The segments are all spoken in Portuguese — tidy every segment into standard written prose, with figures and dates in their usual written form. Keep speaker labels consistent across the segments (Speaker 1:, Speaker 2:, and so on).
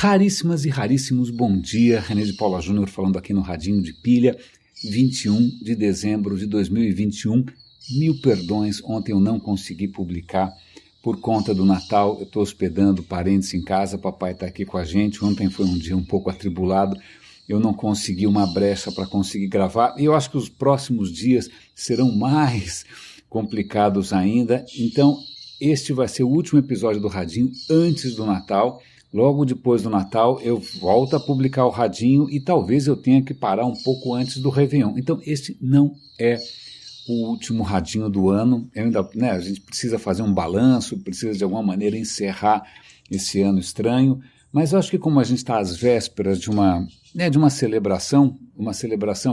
Speaker 1: Raríssimas e raríssimos bom dia, René de Paula Júnior falando aqui no Radinho de Pilha, 21 de dezembro de 2021, mil perdões, ontem eu não consegui publicar por conta do Natal, eu estou hospedando parentes em casa, papai está aqui com a gente, ontem foi um dia um pouco atribulado, eu não consegui uma brecha para conseguir gravar, e eu acho que os próximos dias serão mais complicados ainda, então este vai ser o último episódio do Radinho antes do Natal. Logo depois do Natal eu volto a publicar o Radinho e talvez eu tenha que parar um pouco antes do Réveillon. Então este não é o último Radinho do ano. A gente precisa fazer um balanço, precisa de alguma maneira encerrar esse ano estranho. Mas eu acho que como a gente está às vésperas de uma celebração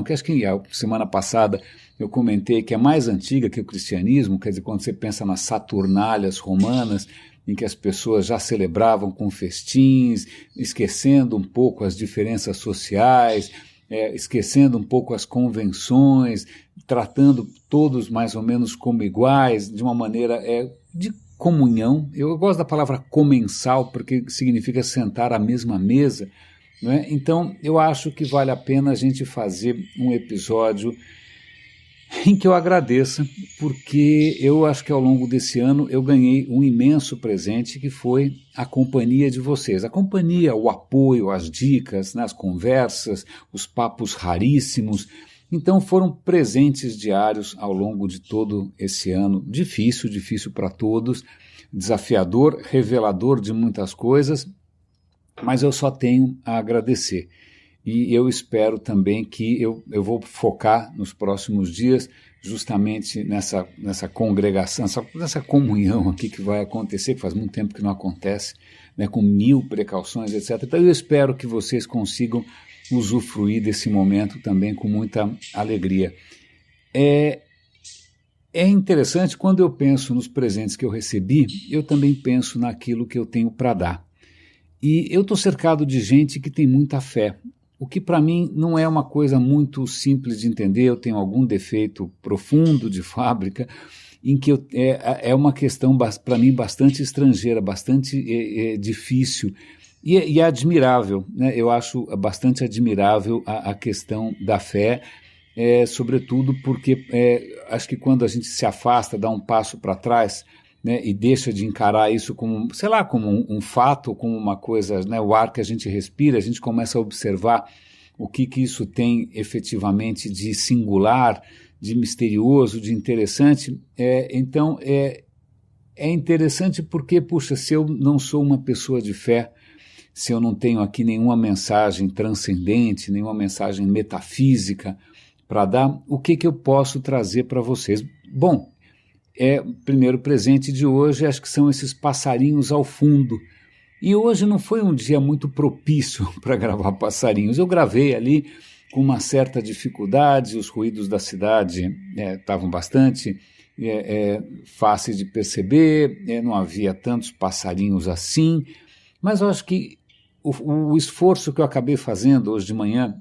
Speaker 1: que acho que a semana passada eu comentei que é mais antiga que o cristianismo, quer dizer, quando você pensa nas Saturnálias romanas, em que as pessoas já celebravam com festins, esquecendo um pouco as diferenças sociais, esquecendo um pouco as convenções, tratando todos mais ou menos como iguais, de uma maneira de comunhão. Eu gosto da palavra comensal, porque significa sentar à mesma mesa, não é? Então eu acho que vale a pena a gente fazer um episódio em que eu agradeça, porque eu acho que ao longo desse ano eu ganhei um imenso presente que foi a companhia de vocês. A companhia, o apoio, as dicas, né, as conversas, os papos raríssimos. Então foram presentes diários ao longo de todo esse ano. Difícil para todos, desafiador, revelador de muitas coisas, mas eu só tenho a agradecer. E eu espero também que eu vou focar nos próximos dias justamente nessa congregação, nessa comunhão aqui que vai acontecer, que faz muito tempo que não acontece, né, com mil precauções, etc. Então eu espero que vocês consigam usufruir desse momento também com muita alegria. É interessante, quando eu penso nos presentes que eu recebi, eu também penso naquilo que eu tenho para dar. E eu estou cercado de gente que tem muita fé, o que para mim não é uma coisa muito simples de entender. Eu tenho algum defeito profundo de fábrica, em que é uma questão para mim bastante estrangeira, bastante difícil e é admirável, né? Eu acho bastante admirável a questão da fé, sobretudo porque acho que quando a gente se afasta, dá um passo para trás, né, e deixa de encarar isso como, sei lá, como um fato, como uma coisa, né, o ar que a gente respira, a gente começa a observar o que isso tem efetivamente de singular, de misterioso, de interessante. Então é interessante porque, puxa, se eu não sou uma pessoa de fé, se eu não tenho aqui nenhuma mensagem transcendente, nenhuma mensagem metafísica para dar, o que eu posso trazer para vocês? Bom, o primeiro presente de hoje, acho que são esses passarinhos ao fundo. E hoje não foi um dia muito propício para gravar passarinhos. Eu gravei ali com uma certa dificuldade, os ruídos da cidade estavam bastante fáceis de perceber, não havia tantos passarinhos assim, mas eu acho que o esforço que eu acabei fazendo hoje de manhã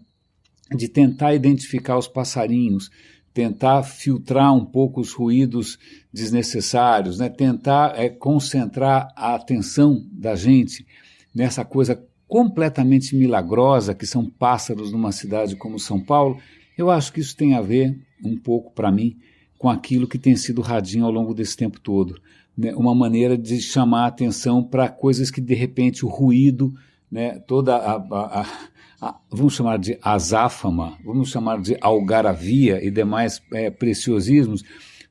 Speaker 1: de tentar identificar os passarinhos, tentar filtrar um pouco os ruídos desnecessários, né? Tentar concentrar a atenção da gente nessa coisa completamente milagrosa que são pássaros numa cidade como São Paulo. Eu acho que isso tem a ver um pouco, para mim, com aquilo que tem sido o Radinho ao longo desse tempo todo, né? Uma maneira de chamar a atenção para coisas que, de repente, o ruído, né? Toda vamos chamar de azáfama, vamos chamar de algaravia e demais preciosismos,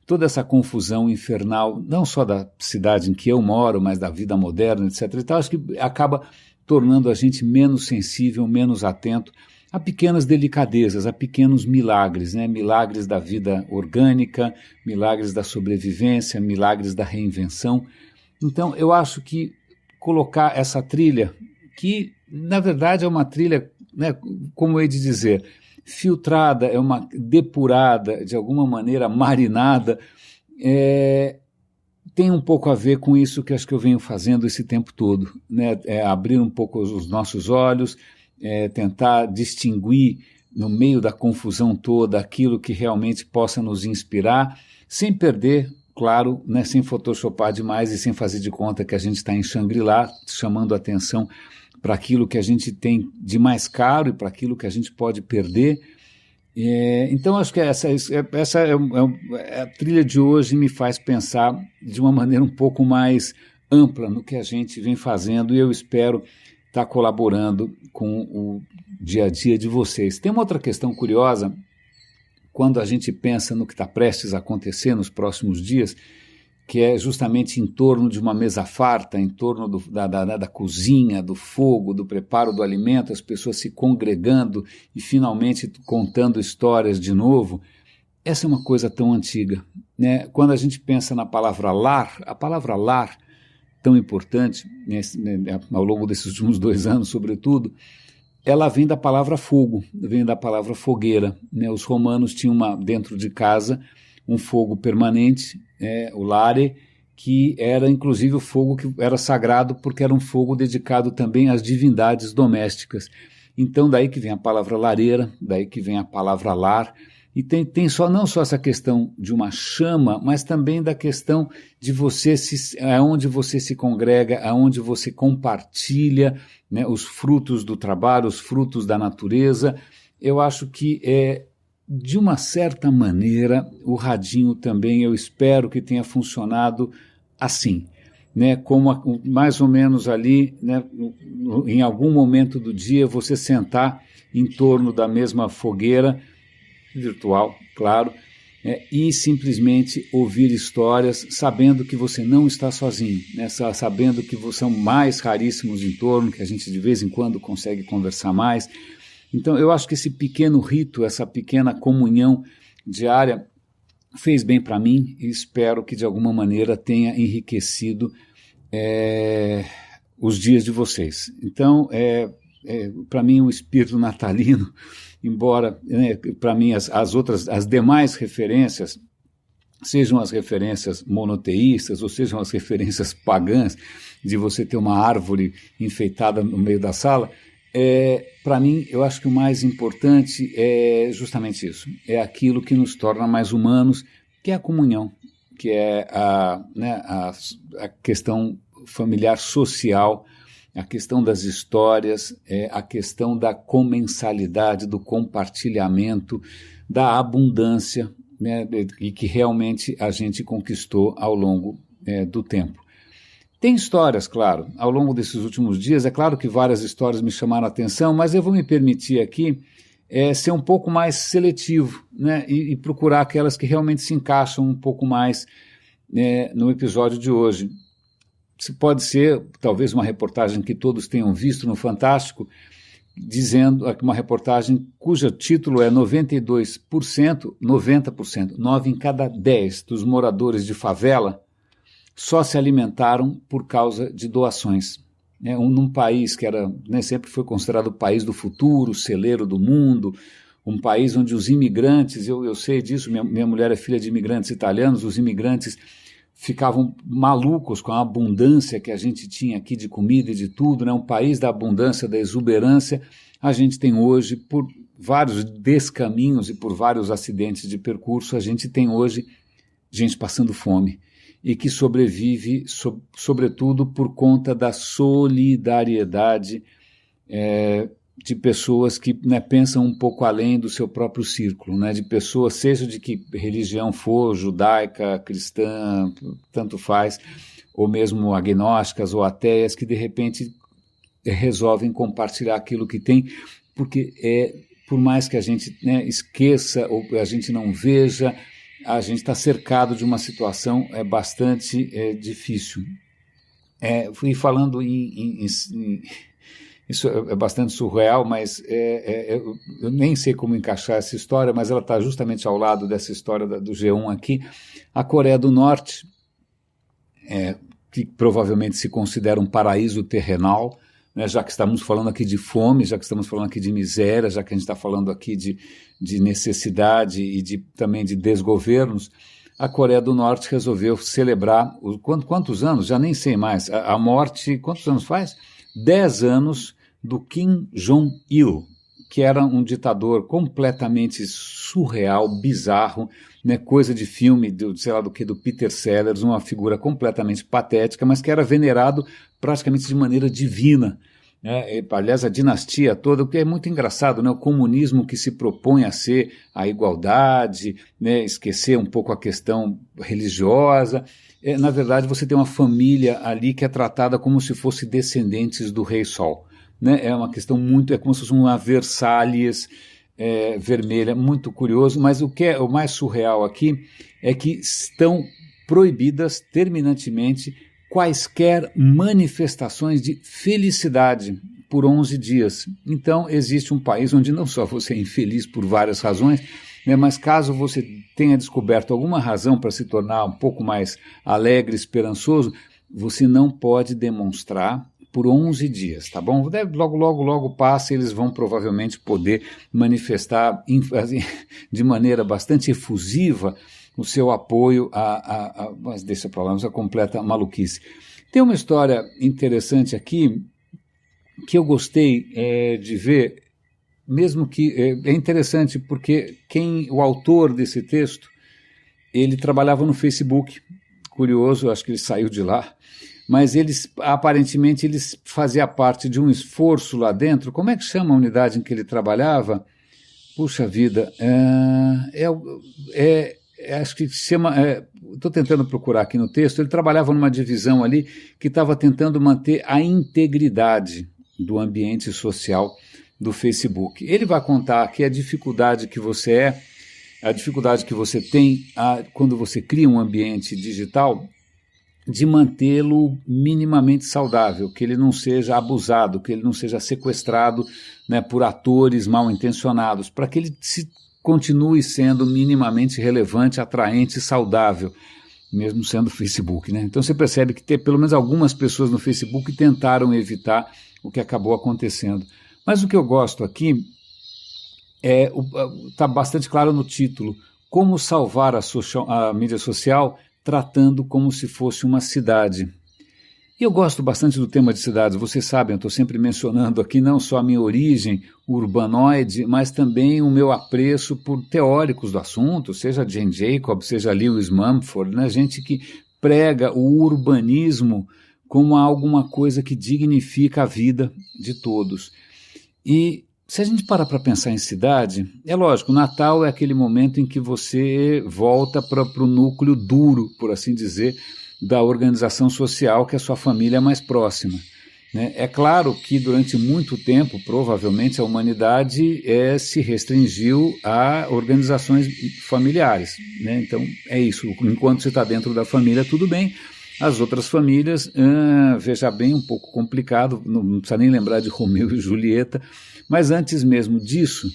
Speaker 1: toda essa confusão infernal, não só da cidade em que eu moro, mas da vida moderna, etc. E tal, acho que acaba tornando a gente menos sensível, menos atento a pequenas delicadezas, a pequenos milagres, né? Milagres da vida orgânica, milagres da sobrevivência, milagres da reinvenção. Então, eu acho que colocar essa trilha, que na verdade é uma trilha, né, como eu hei de dizer, filtrada, é uma depurada, de alguma maneira marinada, tem um pouco a ver com isso que acho que eu venho fazendo esse tempo todo, né? Abrir um pouco os nossos olhos, tentar distinguir no meio da confusão toda aquilo que realmente possa nos inspirar, sem perder, claro, né, sem photoshopar demais e sem fazer de conta que a gente está em Shangri-La, chamando a atenção para aquilo que a gente tem de mais caro e para aquilo que a gente pode perder. Então, acho que essa a trilha de hoje me faz pensar de uma maneira um pouco mais ampla no que a gente vem fazendo, e eu espero estar colaborando com o dia a dia de vocês. Tem uma outra questão curiosa, quando a gente pensa no que está prestes a acontecer nos próximos dias, que é justamente em torno de uma mesa farta, em torno da cozinha, do fogo, do preparo do alimento, as pessoas se congregando e finalmente contando histórias de novo. Essa é uma coisa tão antiga, né? Quando a gente pensa na palavra lar, a palavra lar, tão importante, né, ao longo desses últimos 2 anos, sobretudo, ela vem da palavra fogo, vem da palavra fogueira, né? Os romanos tinham dentro de casa um fogo permanente, o lare, que era inclusive o fogo que era sagrado, porque era um fogo dedicado também às divindades domésticas. Então daí que vem a palavra lareira, daí que vem a palavra lar, e tem não só essa questão de uma chama, mas também da questão de aonde você se congrega, aonde você compartilha, né, os frutos do trabalho, os frutos da natureza. Eu acho que de uma certa maneira, o radinho também, eu espero que tenha funcionado assim, né? Como mais ou menos ali, né, em algum momento do dia, você sentar em torno da mesma fogueira, virtual, claro, e simplesmente ouvir histórias, sabendo que você não está sozinho, né? Sabendo que são mais raríssimos em torno, que a gente de vez em quando consegue conversar mais. Então, eu acho que esse pequeno rito, essa pequena comunhão diária fez bem para mim e espero que de alguma maneira tenha enriquecido os dias de vocês. Então, para mim, o espírito natalino, embora para mim as demais referências, sejam as referências monoteístas ou sejam as referências pagãs, de você ter uma árvore enfeitada no meio da sala, para mim, eu acho que o mais importante é justamente isso, é aquilo que nos torna mais humanos, que é a comunhão, que é a questão familiar social, a questão das histórias, a questão da comensalidade, do compartilhamento, da abundância, né, e que realmente a gente conquistou ao longo do tempo. Tem histórias, claro, ao longo desses últimos dias, é claro que várias histórias me chamaram a atenção, mas eu vou me permitir aqui ser um pouco mais seletivo, né, e procurar aquelas que realmente se encaixam um pouco mais no episódio de hoje. Pode ser, talvez, uma reportagem que todos tenham visto no Fantástico, dizendo uma reportagem cujo título é 92%, 90%, 9 em cada 10 dos moradores de favela só se alimentaram por causa de doações. Num país que sempre foi considerado o país do futuro, o celeiro do mundo, um país onde os imigrantes, eu sei disso, minha mulher é filha de imigrantes italianos, os imigrantes ficavam malucos com a abundância que a gente tinha aqui de comida e de tudo, né? Um país da abundância, da exuberância. A gente tem hoje, por vários descaminhos e por vários acidentes de percurso, a gente tem hoje gente passando fome e que sobrevive, sobretudo, por conta da solidariedade de pessoas que, né, pensam um pouco além do seu próprio círculo, né, de pessoas, seja de que religião for, judaica, cristã, tanto faz, ou mesmo agnósticas ou ateias, que de repente resolvem compartilhar aquilo que tem, porque por mais que a gente, né, esqueça ou a gente não veja, a gente está cercado de uma situação bastante difícil. Fui falando isso é bastante surreal, mas eu nem sei como encaixar essa história, mas ela está justamente ao lado dessa história do G1 aqui. A Coreia do Norte, que provavelmente se considera um paraíso terrenal, né, já que estamos falando aqui de fome, já que estamos falando aqui de miséria, já que a gente está falando aqui de necessidade e também de desgovernos, a Coreia do Norte resolveu celebrar, quantos anos? Já nem sei mais, a morte, quantos anos faz? 10 anos do Kim Jong-il, que era um ditador completamente surreal, bizarro, né, coisa de filme, sei lá do Peter Sellers, uma figura completamente patética, mas que era venerado praticamente de maneira divina, né? Aliás, a dinastia toda, o que é muito engraçado, né? O comunismo que se propõe a ser a igualdade, né? Esquecer um pouco a questão religiosa. Na verdade, você tem uma família ali que é tratada como se fosse descendentes do Rei Sol, né? É uma questão muito, é como se fosse uma Versalhes vermelha, muito curioso, mas o que é o mais surreal aqui é que estão proibidas terminantemente quaisquer manifestações de felicidade por 11 dias. Então, existe um país onde não só você é infeliz por várias razões, né, mas caso você tenha descoberto alguma razão para se tornar um pouco mais alegre, esperançoso, você não pode demonstrar por 11 dias, tá bom? Logo passa e eles vão provavelmente poder manifestar de maneira bastante efusiva o seu apoio mas deixa para lá, a completa maluquice. Tem uma história interessante aqui que eu gostei de ver, mesmo que é interessante porque o autor desse texto, ele trabalhava no Facebook, curioso, acho que ele saiu de lá, mas aparentemente eles faziam parte de um esforço lá dentro. Como é que chama a unidade em que ele trabalhava? Puxa vida, acho que se chama, estou tentando procurar aqui no texto, ele trabalhava numa divisão ali que estava tentando manter a integridade do ambiente social do Facebook. Ele vai contar que a dificuldade que você tem quando você cria um ambiente digital, de mantê-lo minimamente saudável, que ele não seja abusado, que ele não seja sequestrado, né, por atores mal intencionados, para que ele continue sendo minimamente relevante, atraente e saudável, mesmo sendo Facebook, né? Então você percebe que pelo menos algumas pessoas no Facebook tentaram evitar o que acabou acontecendo. Mas o que eu gosto aqui está bastante claro no título: como salvar a mídia social tratando como se fosse uma cidade. E eu gosto bastante do tema de cidades, vocês sabem, eu estou sempre mencionando aqui não só a minha origem urbanoide, mas também o meu apreço por teóricos do assunto, seja Jane Jacobs, seja Lewis Mumford, né? Gente que prega o urbanismo como alguma coisa que dignifica a vida de todos. E se a gente parar para pensar em cidade, é lógico, o Natal é aquele momento em que você volta para o núcleo duro, por assim dizer, da organização social, que é a sua família mais próxima, né? É claro que durante muito tempo, provavelmente, a humanidade se restringiu a organizações familiares, né? Então é isso, enquanto você está dentro da família, tudo bem. As outras famílias, veja bem, um pouco complicado, não precisa nem lembrar de Romeu e Julieta, mas antes mesmo disso,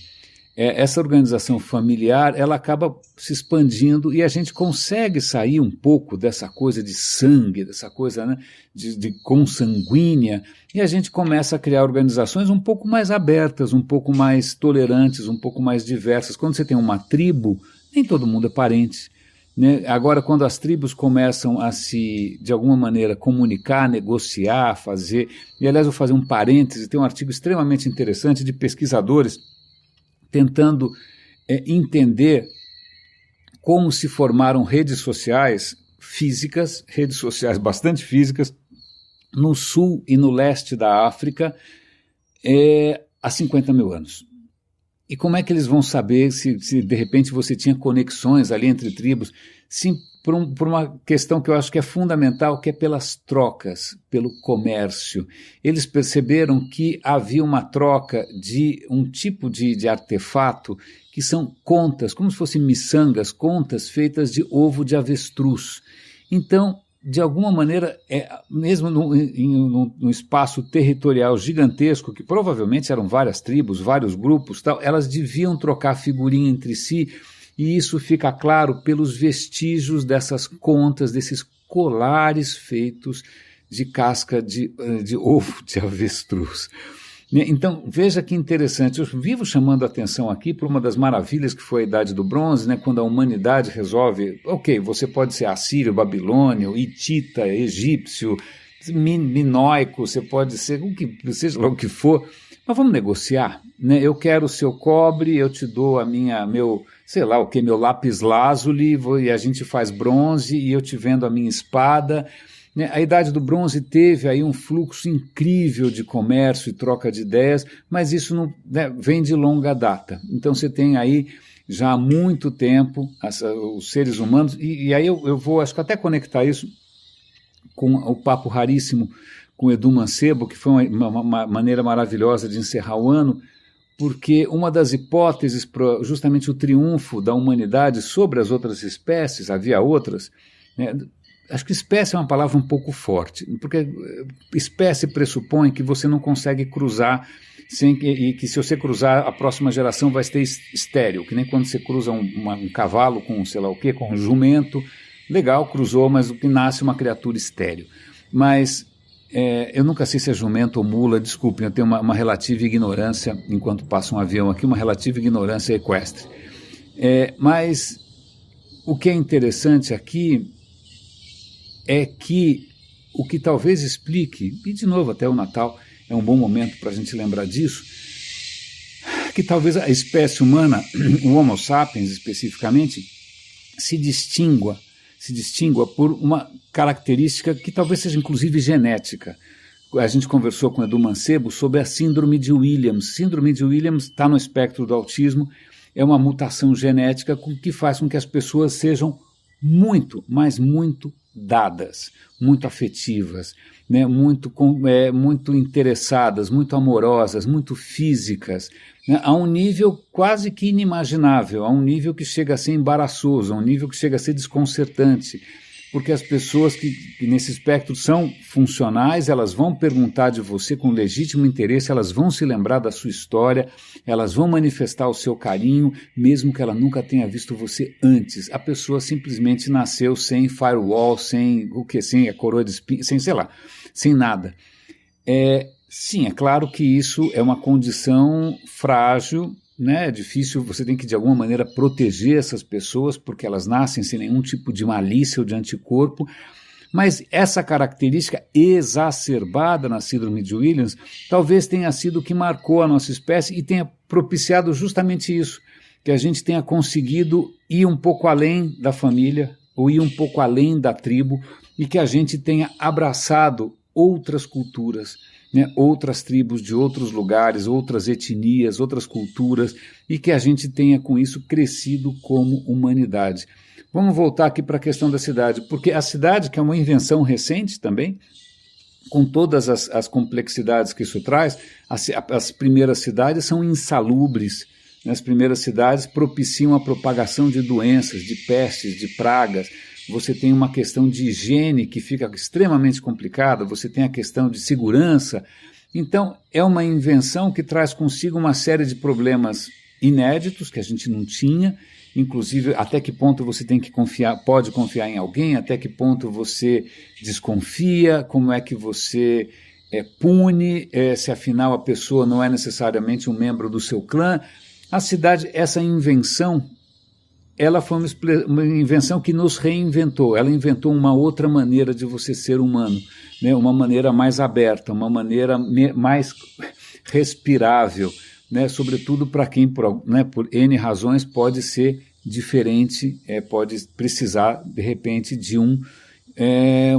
Speaker 1: essa organização familiar, ela acaba se expandindo e a gente consegue sair um pouco dessa coisa de sangue, dessa coisa, né, de consanguínea, e a gente começa a criar organizações um pouco mais abertas, um pouco mais tolerantes, um pouco mais diversas. Quando você tem uma tribo, nem todo mundo é parente, né? Agora, quando as tribos começam a se, de alguma maneira, comunicar, negociar, fazer... E, aliás, vou fazer um parêntese, tem um artigo extremamente interessante de pesquisadores tentando entender como se formaram redes sociais físicas, redes sociais bastante físicas, no sul e no leste da África há 50 mil anos. E como é que eles vão saber se de repente você tinha conexões ali entre tribos? Sim, por uma questão que eu acho que é fundamental, que é pelas trocas, pelo comércio. Eles perceberam que havia uma troca de um tipo de artefato que são contas, como se fossem miçangas, contas feitas de ovo de avestruz. Então, de alguma maneira, mesmo num espaço territorial gigantesco, que provavelmente eram várias tribos, vários grupos, tal, elas deviam trocar figurinha entre si, e isso fica claro pelos vestígios dessas contas, desses colares feitos de casca de ovo de avestruz. Então, veja que interessante, eu vivo chamando a atenção aqui para uma das maravilhas que foi a Idade do Bronze, né, quando a humanidade resolve, ok, você pode ser assírio, babilônio, hitita, egípcio, minoico, você pode ser seja lá o que for, mas vamos negociar, né? Eu quero o seu cobre, eu te dou meu lápis lazuli, e a gente faz bronze, e eu te vendo a minha espada, né? A Idade do Bronze teve aí um fluxo incrível de comércio e troca de ideias, mas isso não, né, vem de longa data. Então você tem aí já há muito tempo os seres humanos, e aí eu vou, acho que até conectar isso com o papo raríssimo com Edu Mancebo, que foi uma maneira maravilhosa de encerrar o ano, porque uma das hipóteses para justamente o triunfo da humanidade sobre as outras espécies, havia outras, né, acho que espécie é uma palavra um pouco forte, porque espécie pressupõe que você não consegue cruzar, e que se você cruzar, a próxima geração vai ser estéril, que nem quando você cruza um cavalo com sei lá o quê, com um jumento, legal, cruzou, mas o que nasce é uma criatura estéril. Mas eu nunca sei se é jumento ou mula, desculpem, eu tenho uma relativa ignorância, enquanto passa um avião aqui, uma relativa ignorância equestre. Mas o que é interessante aqui é que o que talvez explique, e de novo até o Natal é um bom momento para a gente lembrar disso, que talvez a espécie humana, o Homo sapiens especificamente, se distingua por uma característica que talvez seja inclusive genética. A gente conversou com o Edu Mancebo sobre a síndrome de Williams. Síndrome de Williams está no espectro do autismo, é uma mutação genética que faz com que as pessoas sejam muito, mas muito dadas, muito afetivas, né, muito interessadas, muito amorosas, muito físicas, né, a um nível quase que inimaginável, a um nível que chega a ser embaraçoso, a um nível que chega a ser desconcertante, porque as pessoas que nesse espectro são funcionais, elas vão perguntar de você com legítimo interesse, elas vão se lembrar da sua história, elas vão manifestar o seu carinho, mesmo que ela nunca tenha visto você antes. A pessoa simplesmente nasceu sem firewall, sem a coroa de espinho, sem, sei lá, sem nada. Sim, é claro que isso é uma condição frágil, né? É difícil, você tem que de alguma maneira proteger essas pessoas porque elas nascem sem nenhum tipo de malícia ou de anticorpo, mas essa característica exacerbada na síndrome de Williams talvez tenha sido o que marcou a nossa espécie e tenha propiciado justamente isso, que a gente tenha conseguido ir um pouco além da família ou ir um pouco além da tribo e que a gente tenha abraçado outras culturas, né, outras tribos de outros lugares, outras etnias, outras culturas, e que a gente tenha com isso crescido como humanidade. Vamos voltar aqui para a questão da cidade, porque a cidade, que é uma invenção recente também, com todas as complexidades que isso traz, as primeiras cidades são insalubres, né, as primeiras cidades propiciam a propagação de doenças, de pestes, de pragas. Você tem uma questão de higiene que fica extremamente complicada, você tem a questão de segurança. Então, é uma invenção que traz consigo uma série de problemas inéditos que a gente não tinha, inclusive até que ponto você tem que pode confiar em alguém, até que ponto você desconfia, como é que você pune, se afinal a pessoa não é necessariamente um membro do seu clã. A cidade, essa invenção, ela foi uma invenção que nos reinventou, ela inventou uma outra maneira de você ser humano, né? Uma maneira mais aberta, uma maneira mais respirável, né? Sobretudo para quem, por N razões, pode ser diferente, pode precisar, de repente, de um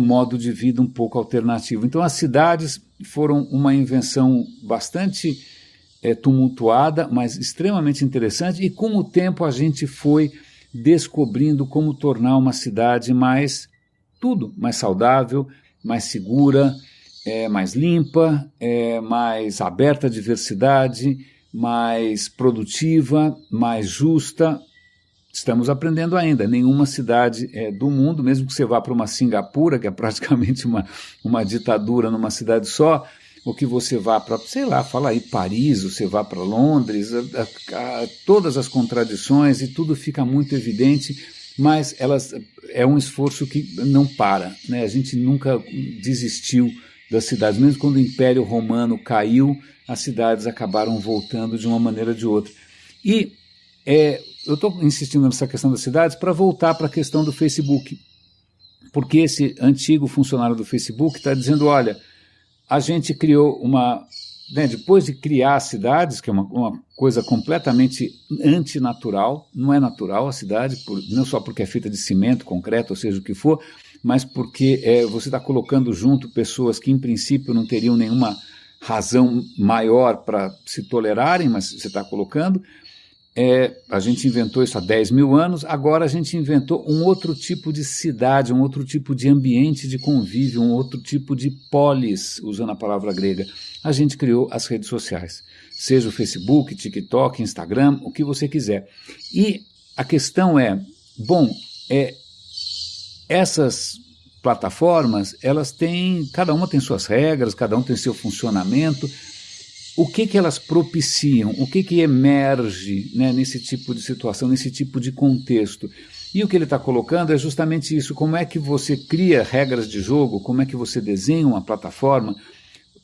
Speaker 1: modo de vida um pouco alternativo. Então as cidades foram uma invenção bastante tumultuada, mas extremamente interessante, e com o tempo a gente foi descobrindo como tornar uma cidade mais saudável, mais segura, mais limpa, mais aberta à diversidade, mais produtiva, mais justa. Estamos aprendendo ainda. Nenhuma cidade do mundo, mesmo que você vá para uma Singapura, que é praticamente uma ditadura numa cidade só, ou que você vá para, sei lá, fala aí, Paris, ou você vá para Londres, todas as contradições e tudo fica muito evidente, mas é um esforço que não para, né? A gente nunca desistiu das cidades, mesmo quando o Império Romano caiu, as cidades acabaram voltando de uma maneira ou de outra. E eu estou insistindo nessa questão das cidades para voltar para a questão do Facebook, porque esse antigo funcionário do Facebook está dizendo, olha, a gente criou depois de criar cidades, que é uma coisa completamente antinatural, não é natural a cidade, não só porque é feita de cimento, concreto, ou seja o que for, mas porque você está colocando junto pessoas que, em princípio, não teriam nenhuma razão maior para se tolerarem, mas você está colocando. A gente inventou isso há 10 mil anos, agora a gente inventou um outro tipo de cidade, um outro tipo de ambiente de convívio, um outro tipo de polis, usando a palavra grega. A gente criou as redes sociais, seja o Facebook, TikTok, Instagram, o que você quiser. E a questão essas plataformas, cada uma tem suas regras, cada um tem seu funcionamento. O que elas propiciam, o que emerge, né, nesse tipo de situação, nesse tipo de contexto. E o que ele está colocando é justamente isso, como é que você cria regras de jogo, como é que você desenha uma plataforma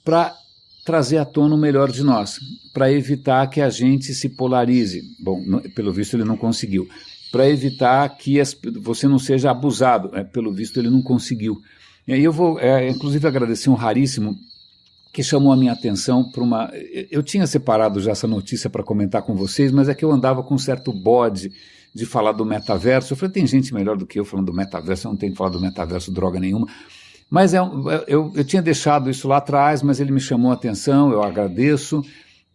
Speaker 1: para trazer à tona o melhor de nós, para evitar que a gente se polarize. Bom, pelo visto ele não conseguiu. Para evitar que você não seja abusado, pelo visto ele não conseguiu. E aí eu vou, inclusive, agradecer um raríssimo que chamou a minha atenção para uma... Eu tinha separado já essa notícia para comentar com vocês, mas é que eu andava com um certo bode de falar do metaverso. Eu falei, tem gente melhor do que eu falando do metaverso, eu não tenho que falar do metaverso droga nenhuma. Mas eu tinha deixado isso lá atrás, mas ele me chamou a atenção, eu agradeço,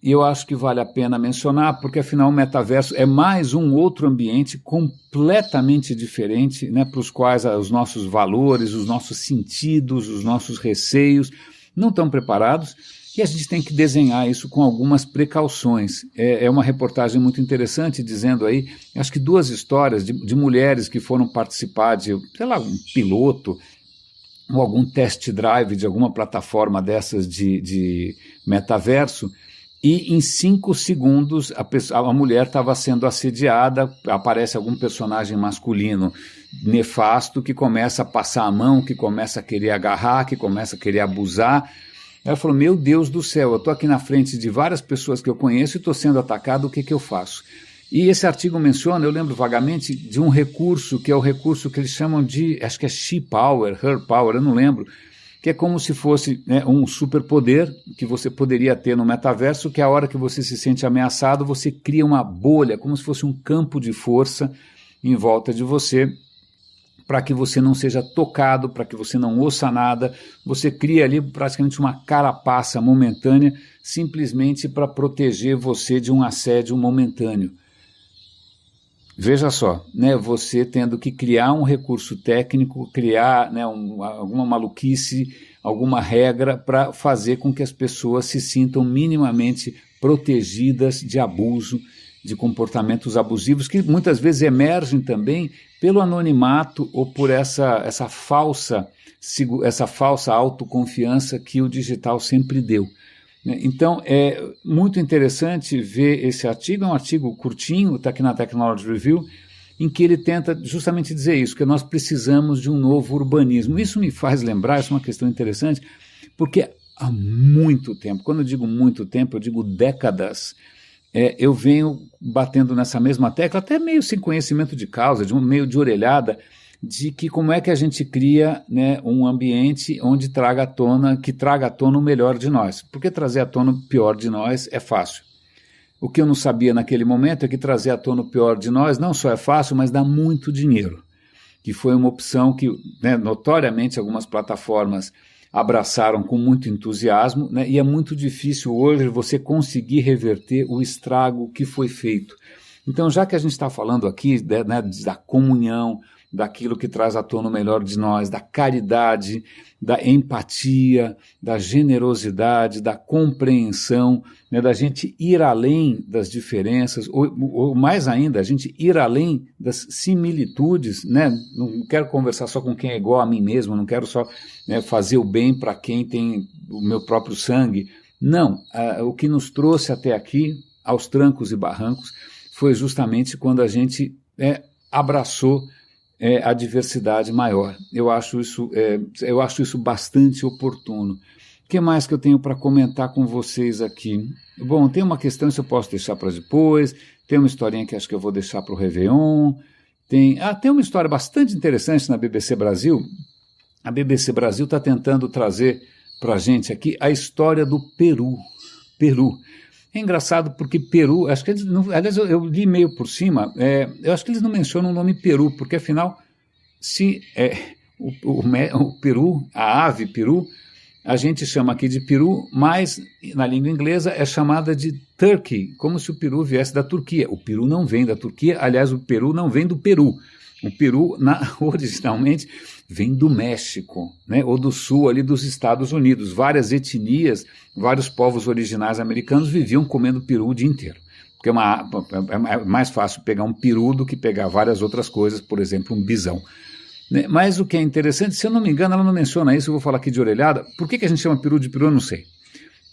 Speaker 1: e eu acho que vale a pena mencionar, porque afinal o metaverso é mais um outro ambiente completamente diferente, né, para os quais os nossos valores, os nossos sentidos, os nossos receios não estão preparados, e a gente tem que desenhar isso com algumas precauções. É uma reportagem muito interessante, dizendo aí, acho que 2 histórias de mulheres que foram participar de, sei lá, um piloto, ou algum test drive de alguma plataforma dessas de metaverso, e em 5 segundos a mulher estava sendo assediada, aparece algum personagem masculino nefasto que começa a passar a mão, que começa a querer agarrar, que começa a querer abusar. Ela falou, meu Deus do céu, eu estou aqui na frente de várias pessoas que eu conheço e estou sendo atacado, o que eu faço? E esse artigo menciona, eu lembro vagamente, de um recurso, que é o recurso que eles chamam de, acho que é she power, her power, eu não lembro, que é como se fosse, né, um superpoder que você poderia ter no metaverso, que a hora que você se sente ameaçado, você cria uma bolha, como se fosse um campo de força em volta de você, para que você não seja tocado, para que você não ouça nada. Você cria ali praticamente uma carapaça momentânea, simplesmente para proteger você de um assédio momentâneo. Veja só, né, você tendo que criar um recurso técnico, criar, né, alguma maluquice, alguma regra para fazer com que as pessoas se sintam minimamente protegidas de abuso, de comportamentos abusivos, que muitas vezes emergem também pelo anonimato ou por essa falsa autoconfiança que o digital sempre deu. Então, é muito interessante ver esse artigo, é um artigo curtinho, está aqui na Technology Review, em que ele tenta justamente dizer isso, que nós precisamos de um novo urbanismo. Isso me faz lembrar, isso é uma questão interessante, porque há muito tempo, quando eu digo muito tempo, eu digo décadas, eu venho batendo nessa mesma tecla, até meio sem conhecimento de causa, meio de orelhada, de que como é que a gente cria, né, um ambiente onde traga à tona o melhor de nós. Porque trazer à tona o pior de nós é fácil. O que eu não sabia naquele momento é que trazer à tona o pior de nós não só é fácil, mas dá muito dinheiro. Que foi uma opção que, né, notoriamente algumas plataformas abraçaram com muito entusiasmo, né, e é muito difícil hoje você conseguir reverter o estrago que foi feito. Então, já que a gente está falando aqui, né, da comunhão, daquilo que traz à tona o melhor de nós, da caridade, da empatia, da generosidade, da compreensão, né, da gente ir além das diferenças, ou mais ainda, a gente ir além das similitudes, né? Não quero conversar só com quem é igual a mim mesmo, não quero só, né, fazer o bem para quem tem o meu próprio sangue. Não, o que nos trouxe até aqui, aos trancos e barrancos, foi justamente quando a gente abraçou a diversidade maior. Eu acho isso bastante oportuno. O que mais que eu tenho para comentar com vocês aqui? Bom, tem uma questão, isso eu posso deixar para depois, tem uma historinha que acho que eu vou deixar para o Réveillon, tem uma história bastante interessante na BBC Brasil. A BBC Brasil está tentando trazer para a gente aqui a história do Peru. É engraçado porque Peru, acho que eles não, aliás eu li meio por cima, eu acho que eles não mencionam o nome Peru, porque afinal, se O peru, a ave peru, a gente chama aqui de peru, mas na língua inglesa é chamada de turkey, como se o peru viesse da Turquia. O peru não vem da Turquia, aliás, o peru não vem do Peru. O peru, originalmente, vem do México, né, ou do sul ali dos Estados Unidos. Várias etnias, vários povos originais americanos viviam comendo peru o dia inteiro. Porque é mais fácil pegar um peru do que pegar várias outras coisas, por exemplo, um bisão. Mas o que é interessante, se eu não me engano, ela não menciona isso, eu vou falar aqui de orelhada. Por que a gente chama peru de peru, eu não sei.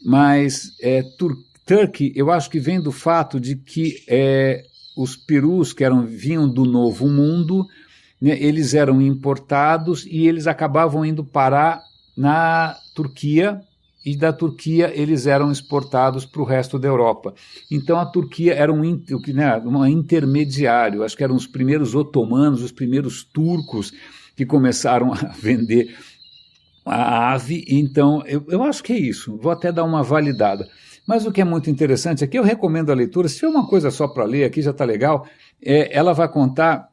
Speaker 1: Mas turkey, eu acho que vem do fato de que os perus que vinham do Novo Mundo, né, eles eram importados e eles acabavam indo parar na Turquia, e da Turquia eles eram exportados para o resto da Europa. Então a Turquia era um intermediário, acho que eram os primeiros otomanos, os primeiros turcos que começaram a vender a ave. Então eu acho que é isso, vou até dar uma validada. Mas o que é muito interessante aqui, eu recomendo a leitura, se tiver uma coisa só para ler aqui já está legal, ela vai contar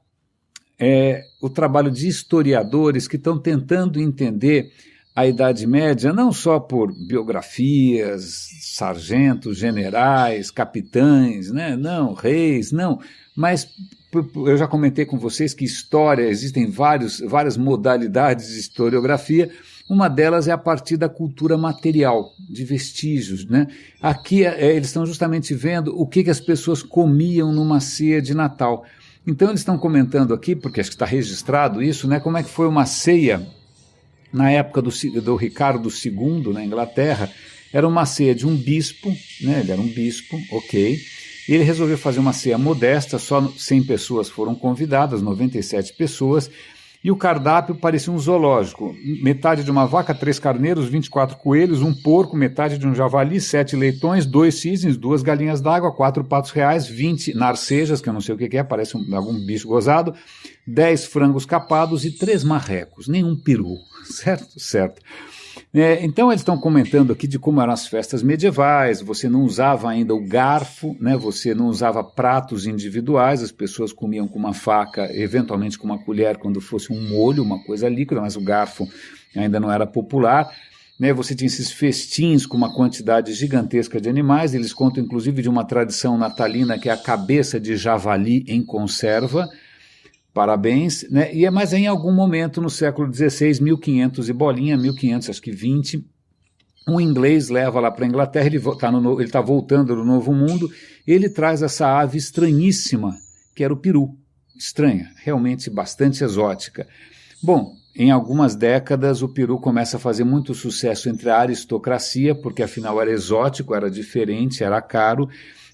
Speaker 1: o trabalho de historiadores que estão tentando entender a Idade Média, não só por biografias, sargentos, generais, capitães, né? Não, reis, não, mas eu já comentei com vocês que história, existem várias modalidades de historiografia. Uma delas é a partir da cultura material, de vestígios, né? Aqui eles estão justamente vendo o que as pessoas comiam numa ceia de Natal. Então eles estão comentando aqui, porque acho que está registrado isso, né? Como é que foi uma ceia na época do Ricardo II, na Inglaterra. Era uma ceia de um bispo, né? Ele era um bispo, ok. E ele resolveu fazer uma ceia modesta, só 100 pessoas foram convidadas, 97 pessoas, e o cardápio parecia um zoológico. Metade de uma vaca, 3 carneiros, 24 coelhos, um porco, metade de um javali, 7 leitões, 2 cisnes, 2 galinhas d'água, 4 patos reais, 20 narcejas, que eu não sei o que é, parece algum bicho gozado, 10 frangos capados e 3 marrecos, nenhum peru, certo? Certo. Então eles estão comentando aqui de como eram as festas medievais, você não usava ainda o garfo, né? Você não usava pratos individuais, as pessoas comiam com uma faca, eventualmente com uma colher quando fosse um molho, uma coisa líquida, mas o garfo ainda não era popular, né? Você tinha esses festins com uma quantidade gigantesca de animais, eles contam inclusive de uma tradição natalina que é a cabeça de javali em conserva. Parabéns, né? Mas em algum momento no século XVI, 1500 e bolinha, 1500, acho que 20, um inglês leva lá para a Inglaterra, ele está voltando do Novo Mundo, ele traz essa ave estranhíssima, que era o peru. Estranha, realmente bastante exótica. Bom, em algumas décadas o peru começa a fazer muito sucesso entre a aristocracia, porque afinal era exótico, era diferente, era caro,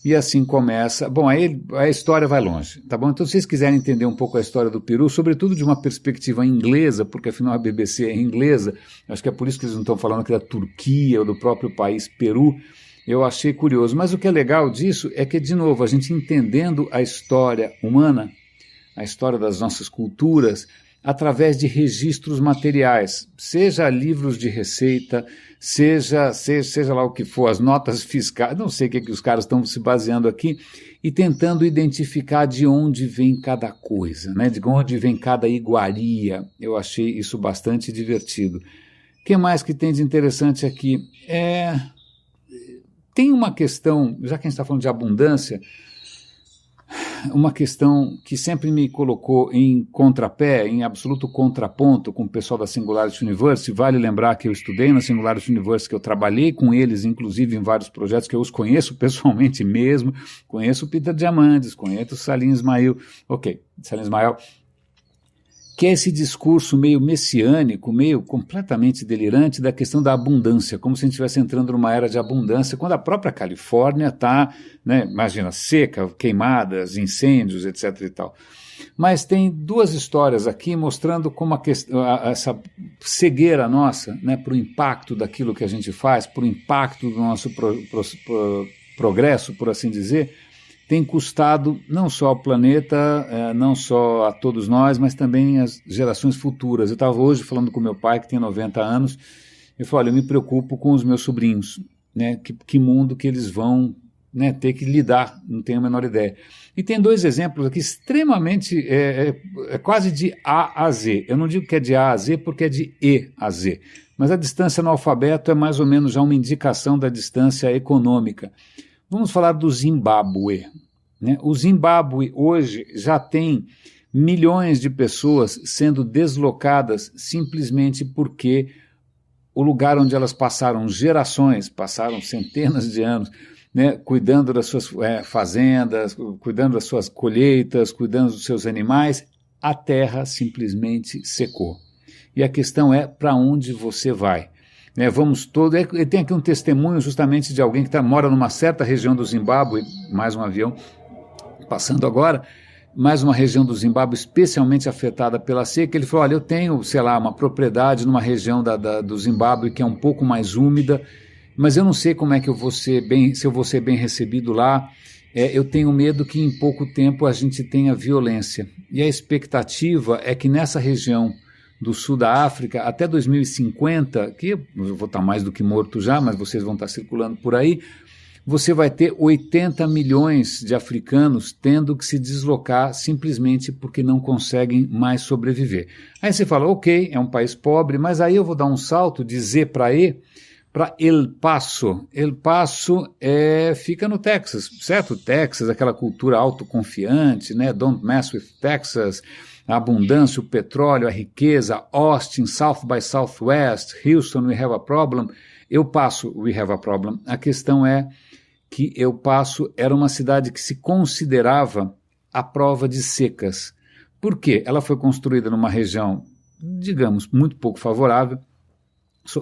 Speaker 1: e assim começa. Bom, aí a história vai longe, tá bom? Então, se vocês quiserem entender um pouco a história do peru, sobretudo de uma perspectiva inglesa, porque afinal a BBC é inglesa, acho que é por isso que eles não estão falando aqui da Turquia ou do próprio país Peru, eu achei curioso. Mas o que é legal disso é que, de novo, a gente entendendo a história humana, a história das nossas culturas, através de registros materiais, seja livros de receita, seja lá o que for, as notas fiscais, não sei o que os caras estão se baseando aqui, e tentando identificar de onde vem cada coisa, né? De onde vem cada iguaria. Eu achei isso bastante divertido. O que mais que tem de interessante aqui? Tem uma questão, já que a gente está falando de abundância, uma questão que sempre me colocou em contrapé, em absoluto contraponto com o pessoal da Singularity University. Vale lembrar que eu estudei na Singularity University, que eu trabalhei com eles, inclusive em vários projetos que eu os conheço pessoalmente mesmo, conheço o Peter Diamandis, conheço o Salim Ismail, Salim Ismail, que é esse discurso meio messiânico, meio completamente delirante da questão da abundância, como se a gente estivesse entrando numa era de abundância, quando a própria Califórnia está, né, imagina, seca, queimadas, incêndios, etc. e tal. Mas tem 2 histórias aqui mostrando como essa cegueira nossa, né, para o impacto daquilo que a gente faz, para o impacto do nosso progresso, por assim dizer, tem custado não só ao planeta, não só a todos nós, mas também às gerações futuras. Eu estava hoje falando com meu pai, que tem 90 anos, e falei, olha, eu me preocupo com os meus sobrinhos, né? Que mundo que eles vão né, ter que lidar, não tenho a menor ideia. E tem dois exemplos aqui extremamente, quase de A a Z. Eu não digo que é de A a Z porque é de E a Z, mas a distância no alfabeto é mais ou menos já uma indicação da distância econômica. Vamos falar do Zimbábue, né? O Zimbábue hoje já tem milhões de pessoas sendo deslocadas simplesmente porque o lugar onde elas passaram gerações, passaram centenas de anos, né, cuidando das suas fazendas, cuidando das suas colheitas, cuidando dos seus animais, a terra simplesmente secou. E a questão é para onde você vai. Né, vamos todos. Tem aqui um testemunho justamente de alguém que mora numa certa região do Zimbábue, mais um avião passando agora, mais uma região do Zimbábue especialmente afetada pela seca. Ele falou: olha, eu tenho, sei lá, uma propriedade numa região do Zimbábue que é um pouco mais úmida, mas eu não sei como é que se eu vou ser bem recebido lá. Eu tenho medo que em pouco tempo a gente tenha violência. E a expectativa é que nessa região do sul da África, até 2050, que eu vou estar mais do que morto já, mas vocês vão estar circulando por aí, você vai ter 80 milhões de africanos tendo que se deslocar simplesmente porque não conseguem mais sobreviver. Aí você fala, ok, é um país pobre, mas aí eu vou dar um salto de Z para E, para El Paso. El Paso fica no Texas, certo? Texas, aquela cultura autoconfiante, né? Don't mess with Texas, a abundância, o petróleo, a riqueza, Austin, South by Southwest, Houston, we have a problem. El Paso, we have a problem. A questão é que El Paso era uma cidade que se considerava a prova de secas. Por quê? Ela foi construída numa região, digamos, muito pouco favorável,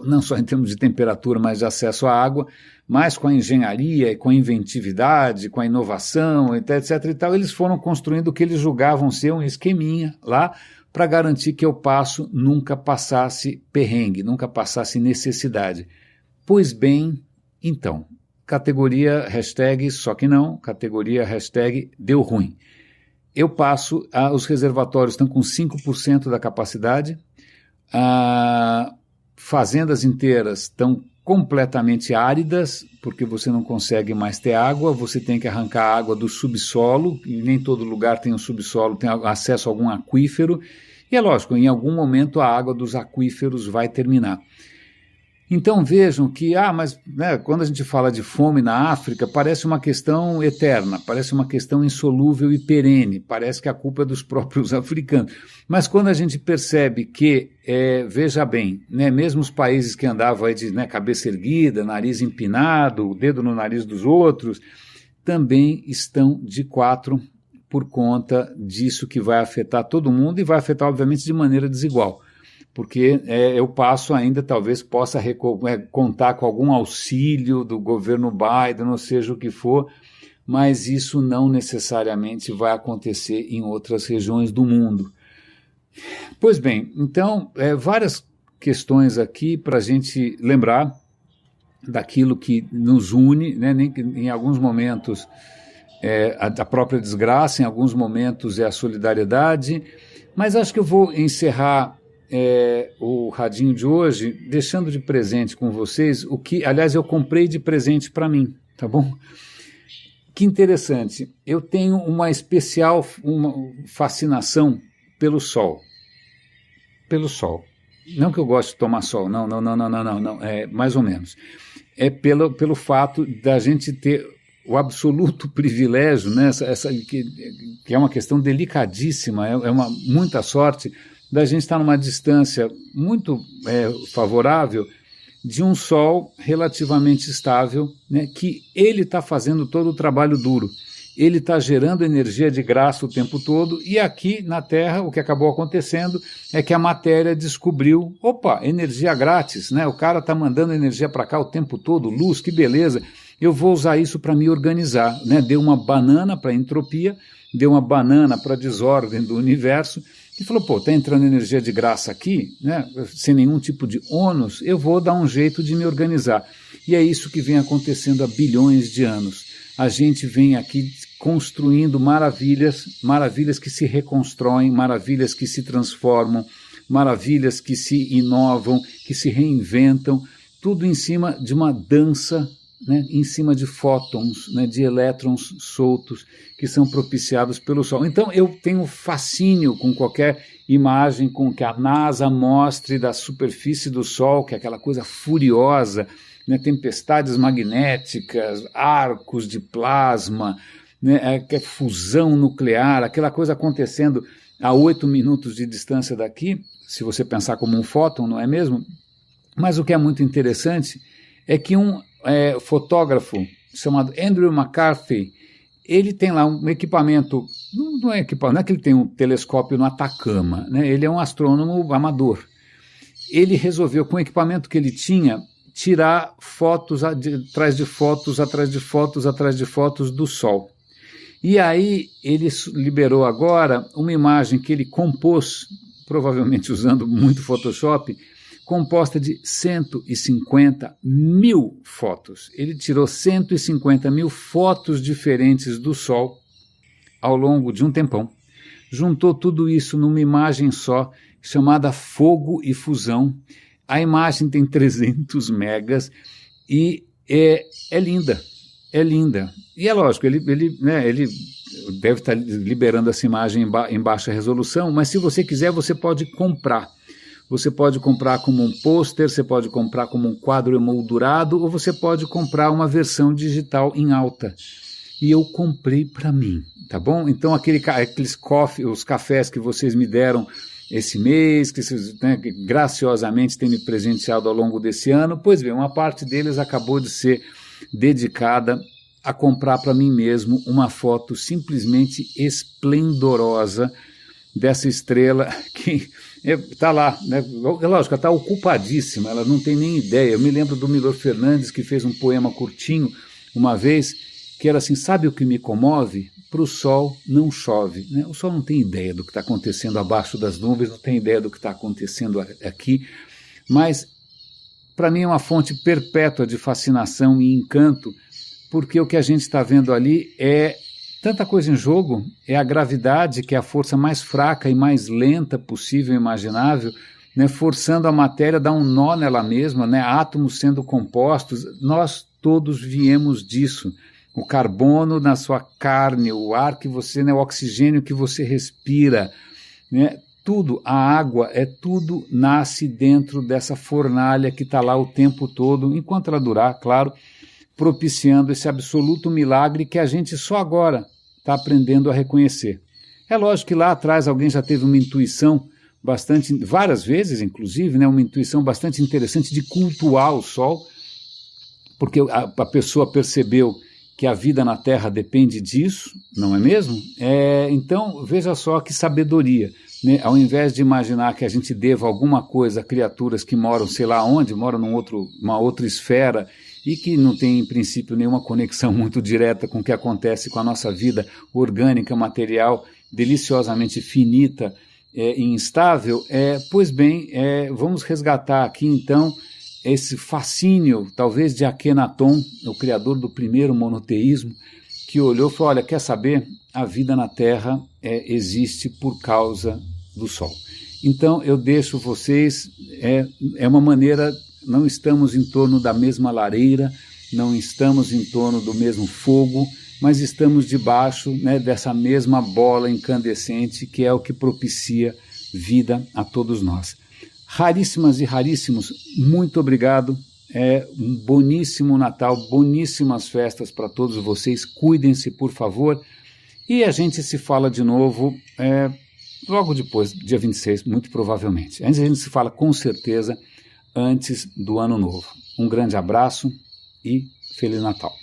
Speaker 1: não só em termos de temperatura, mas de acesso à água, mas com a engenharia, com a inventividade, com a inovação, etc. e tal, eles foram construindo o que eles julgavam ser um esqueminha lá para garantir que El Paso nunca passasse perrengue, nunca passasse necessidade. Pois bem, então, categoria hashtag só que não, categoria hashtag deu ruim. El Paso, os reservatórios estão com 5% da capacidade, fazendas inteiras estão completamente áridas, porque você não consegue mais ter água, você tem que arrancar a água do subsolo, e nem todo lugar tem um subsolo, tem acesso a algum aquífero, e é lógico, em algum momento a água dos aquíferos vai terminar. Então vejam que, mas né, quando a gente fala de fome na África, parece uma questão eterna, parece uma questão insolúvel e perene, parece que a culpa é dos próprios africanos. Mas quando a gente percebe que, veja bem, né, mesmo os países que andavam aí de cabeça erguida, nariz empinado, o dedo no nariz dos outros, também estão de quatro por conta disso que vai afetar todo mundo e vai afetar, obviamente, de maneira desigual. Porque El Paso ainda talvez possa contar com algum auxílio do governo Biden, ou seja o que for, mas isso não necessariamente vai acontecer em outras regiões do mundo. Pois bem, então, várias questões aqui para a gente lembrar daquilo que nos une, né? Em alguns momentos a própria desgraça, em alguns momentos é a solidariedade, mas acho que eu vou encerrar o radinho de hoje, deixando de presente com vocês o que, aliás, eu comprei de presente para mim, tá bom? Que interessante, eu tenho uma especial fascinação pelo sol. Pelo sol. Não que eu goste de tomar sol, não, mais ou menos. É pelo fato da gente ter o absoluto privilégio, né, que é uma questão delicadíssima, muita sorte, da gente estar numa distância muito favorável de um sol relativamente estável, né, que ele está fazendo todo o trabalho duro. Ele está gerando energia de graça o tempo todo, e aqui na Terra o que acabou acontecendo é que a matéria descobriu, energia grátis, né? O cara está mandando energia para cá o tempo todo, luz, que beleza, eu vou usar isso para me organizar, né? Deu uma banana para a entropia, deu uma banana para a desordem do universo, e falou, está entrando energia de graça aqui, né, sem nenhum tipo de ônus, eu vou dar um jeito de me organizar. E é isso que vem acontecendo há bilhões de anos. A gente vem aqui construindo maravilhas que se reconstroem, maravilhas que se transformam, maravilhas que se inovam, que se reinventam, tudo em cima de uma dança né, em cima de fótons, né, de elétrons soltos que são propiciados pelo Sol. Então eu tenho fascínio com qualquer imagem com que a NASA mostre da superfície do Sol, que é aquela coisa furiosa, né, tempestades magnéticas, arcos de plasma, né, fusão nuclear, aquela coisa acontecendo a 8 minutos de distância daqui, se você pensar como um fóton, não é mesmo? Mas o que é muito interessante é que um fotógrafo chamado Andrew McCarthy, ele tem lá um equipamento, não é que ele tem um telescópio no Atacama, né? Ele é um astrônomo amador. Ele resolveu, com o equipamento que ele tinha, tirar fotos atrás de fotos, atrás de fotos, atrás de fotos do Sol. E aí ele liberou agora uma imagem que ele compôs, provavelmente usando muito Photoshop, composta de 150 mil fotos. Ele tirou 150 mil fotos diferentes do Sol ao longo de um tempão. Juntou tudo isso numa imagem só, chamada Fogo e Fusão. A imagem tem 300 megas e é linda. É linda. E é lógico, ele deve estar liberando essa imagem em baixa resolução, mas se você quiser, você pode comprar. Você pode comprar como um pôster, você pode comprar como um quadro emoldurado, ou você pode comprar uma versão digital em alta. E eu comprei para mim, tá bom? Então os cafés que vocês me deram esse mês, que vocês, né, graciosamente têm me presenteado ao longo desse ano, pois bem, uma parte deles acabou de ser dedicada a comprar para mim mesmo uma foto simplesmente esplendorosa dessa estrela que está lá, né? Lógico, ela está ocupadíssima, ela não tem nem ideia. Eu me lembro do Milor Fernandes, que fez um poema curtinho uma vez, que era assim: sabe o que me comove? Para o Sol não chove, né? O Sol não tem ideia do que está acontecendo abaixo das nuvens, não tem ideia do que está acontecendo aqui, mas para mim é uma fonte perpétua de fascinação e encanto, porque o que a gente está vendo ali é tanta coisa em jogo, é a gravidade, que é a força mais fraca e mais lenta possível e imaginável, né, forçando a matéria a dar um nó nela mesma, né, átomos sendo compostos. Nós todos viemos disso. O carbono na sua carne, o ar que você, né, o oxigênio que você respira, né, tudo, a água, tudo nasce dentro dessa fornalha que está lá o tempo todo, enquanto ela durar, claro, propiciando esse absoluto milagre que a gente só agora está aprendendo a reconhecer. É lógico que lá atrás alguém já teve uma intuição várias vezes inclusive, né, uma intuição bastante interessante de cultuar o Sol, porque a pessoa percebeu que a vida na Terra depende disso, não é mesmo? Então, veja só que sabedoria, né? Ao invés de imaginar que a gente deva alguma coisa a criaturas que moram sei lá onde, moram numa outra esfera, e que não tem, em princípio, nenhuma conexão muito direta com o que acontece com a nossa vida orgânica, material, deliciosamente finita e instável, pois bem, vamos resgatar aqui, então, esse fascínio, talvez, de Akhenaton, o criador do primeiro monoteísmo, que olhou e falou: olha, quer saber? A vida na Terra existe por causa do Sol. Então, eu deixo vocês, é uma maneira... Não estamos em torno da mesma lareira, não estamos em torno do mesmo fogo, mas estamos debaixo, né, dessa mesma bola incandescente que é o que propicia vida a todos nós. Raríssimas e raríssimos, muito obrigado. Um boníssimo Natal, boníssimas festas para todos vocês. Cuidem-se, por favor. E a gente se fala de novo logo depois, dia 26, muito provavelmente. Antes a gente se fala com certeza antes do Ano Novo. Um grande abraço e Feliz Natal.